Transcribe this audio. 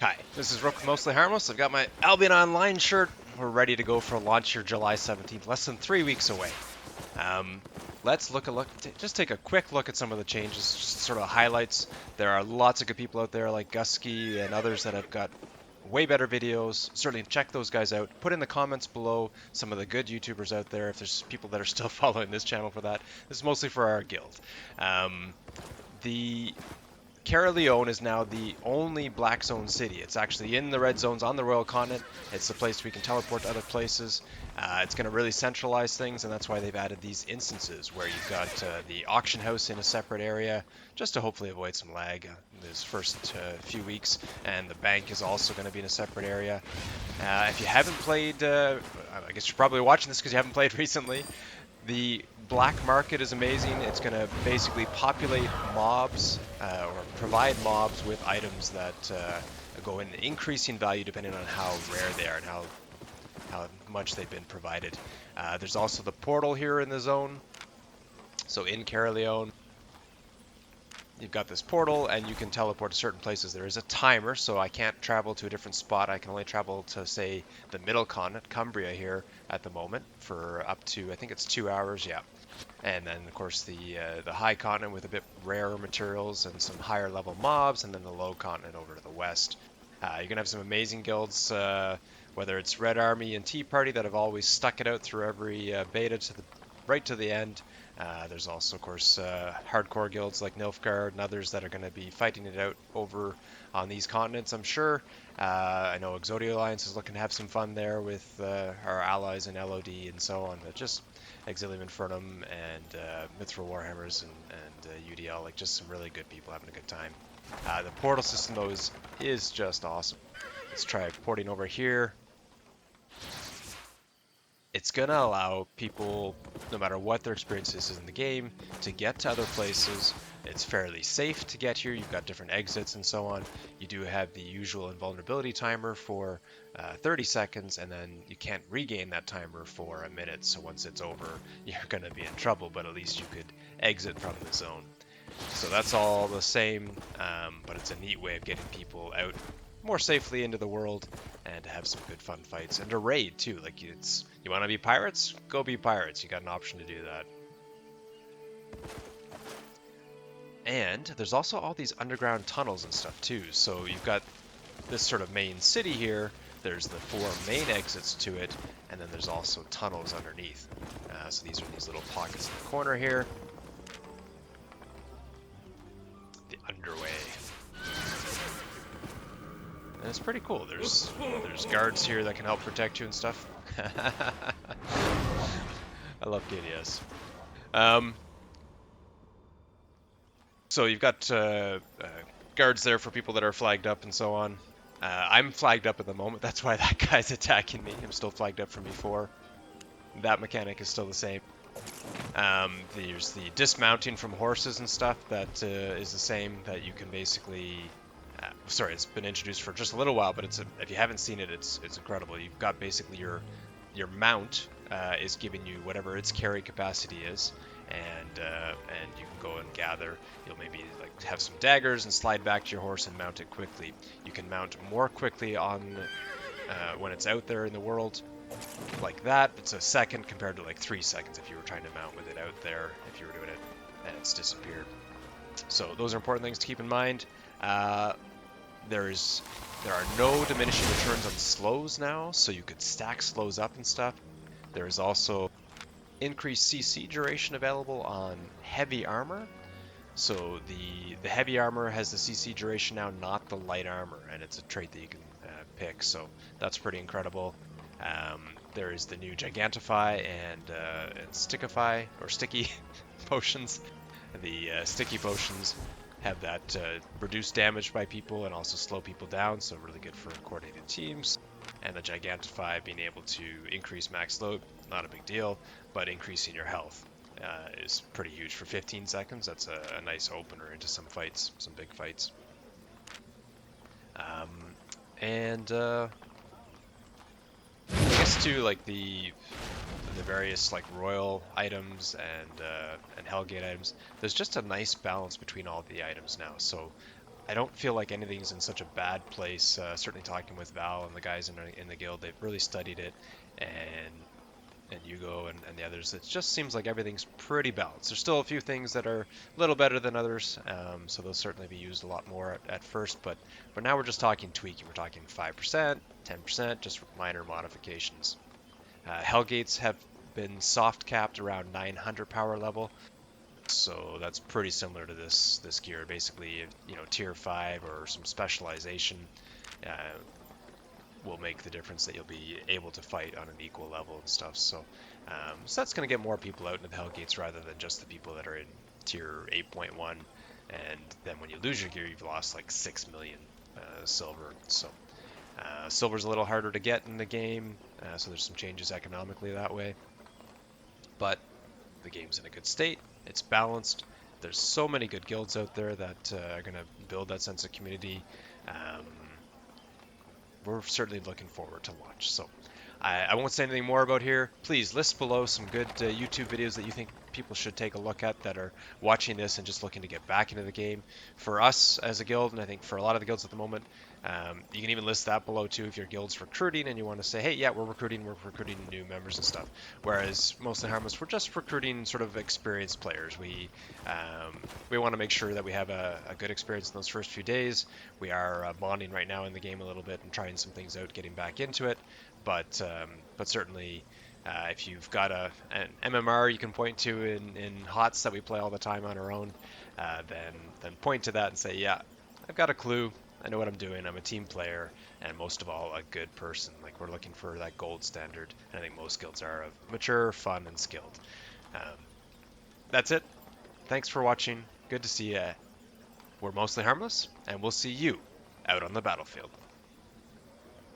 Hi, this is Rook with Mostly Harmless. I've got my Albion Online shirt. We're ready to go for launch here July 17th, less than 3 weeks away. Let's just take a quick look at some of the changes, just sort of highlights. There are lots of good people out there like Gusky and others that have got way better videos. Certainly check those guys out. Put in the comments below some of the good YouTubers out there if there's people that are still following this channel for that. This is mostly for our guild. The Leone is now the only black zone city. It's actually in the red zones on the Royal Continent. It's the place we can teleport to other places. It's going to really centralize things, and that's why they've added these instances where you've got the auction house in a separate area, just to hopefully avoid some lag this first few weeks. And the bank is also going to be in a separate area. If you haven't played, I guess you're probably watching this because you haven't played recently. The black market is amazing. It's going to basically populate mobs or provide mobs with items that go in increasing value depending on how rare they are and how much they've been provided. There's also the portal here in the zone. So in Leone, you've got this portal and you can teleport to certain places. There is a timer, so I can't travel to a different spot. I can only travel to, say, the middle continent, Cumbria here at the moment for up to, I think it's 2 hours, yeah. And then, of course, the high continent with a bit rarer materials and some higher level mobs, and then the low continent over to the west. You're going to have some amazing guilds, whether it's Red Army and Tea Party that have always stuck it out through every beta right to the end. There's also, of course, hardcore guilds like Nilfgaard and others that are going to be fighting it out over on these continents, I'm sure. I know Exodia Alliance is looking to have some fun there with our allies in LOD and so on. But just Exilium Infernum and Mithril Warhammers and UDL, like just some really good people having a good time. The portal system, though, is just awesome. Let's try porting over here. It's going to allow people, no matter what their experience is in the game, to get to other places. It's fairly safe to get here. You've got different exits and so on. You do have the usual invulnerability timer for 30 seconds, and then you can't regain that timer for a minute. So once it's over, you're going to be in trouble, but at least you could exit from the zone. So that's all the same, but it's a neat way of getting people out more safely into the world and to have some good fun fights and to raid too. Like you want to be pirates? Go be pirates. You got an option to do that. And there's also all these underground tunnels and stuff too. So you've got this sort of main city here. There's the 4 main exits to it, and then there's also tunnels underneath. So these are these little pockets in the corner here. The underway. And it's pretty cool. There's guards here that can help protect you and stuff. I love KDS. So you've got guards there for people that are flagged up and so on. I'm flagged up at the moment. That's why that guy's attacking me. I'm still flagged up from before. That mechanic is still the same. There's the dismounting from horses and stuff that is the same, that you can basically... sorry, it's been introduced for just a little while, but if you haven't seen it, it's incredible. You've got basically your mount is giving you whatever its carry capacity is, and you can go and gather. You'll maybe like have some daggers and slide back to your horse and mount it quickly. You can mount more quickly on when it's out there in the world. Like that, it's a second compared to like 3 seconds if you were trying to mount with it out there, if you were doing it and it's disappeared. So those are important things to keep in mind. There are no diminishing returns on slows now, so you could stack slows up and stuff. There is also increased CC duration available on heavy armor. So the heavy armor has the CC duration now, not the light armor, and it's a trait that you can pick. So that's pretty incredible. There is the new Gigantify and Stickify, or Sticky potions. The Sticky potions have that reduce damage by people and also slow people down, so really good for coordinated teams. And the Gigantify being able to increase max load, not a big deal, but increasing your health is pretty huge for 15 seconds. That's a nice opener into some fights, some big fights. And I guess too, like the various like royal items and Hellgate items, there's just a nice balance between all the items now. So I don't feel like anything's in such a bad place. Certainly talking with Val and the guys in the guild, they've really studied it, and Hugo and the others. It just seems like everything's pretty balanced. There's still a few things that are a little better than others, so they'll certainly be used a lot more at first. But now we're just talking tweaking. We're talking 5%, 10%, just minor modifications. Hellgates have been soft capped around 900 power level. So that's pretty similar to this gear. Basically, tier 5 or some specialization uh, will make the difference that you'll be able to fight on an equal level and stuff. So that's going to get more people out into the Hellgates rather than just the people that are in tier 8.1. And then when you lose your gear, you've lost like 6 million silver. So silver's a little harder to get in the game. So there's some changes economically that way. But the game's in a good state. It's balanced. There's so many good guilds out there that are going to build that sense of community. Um, we're certainly looking forward to launch. So I won't say anything more about here. Please list below some good YouTube videos that you think people should take a look at that are watching this and just looking to get back into the game. For us as a guild, and I think for a lot of the guilds at the moment, you can even list that below too if your guild's recruiting and you want to say, hey, yeah, we're recruiting new members and stuff. Whereas Mostly Harmless, we're just recruiting sort of experienced players. We want to make sure that we have a good experience in those first few days. We are bonding right now in the game a little bit and trying some things out, getting back into it. But certainly, if you've got an MMR you can point to in HOTS that we play all the time on our own, then point to that and say, yeah, I've got a clue. I know what I'm doing. I'm a team player, and most of all, a good person. Like we're looking for that gold standard, and I think most guilds are of mature, fun, and skilled. Um, that's it. Thanks for watching. Good to see you. We're mostly harmless, and we'll see you out on the battlefield.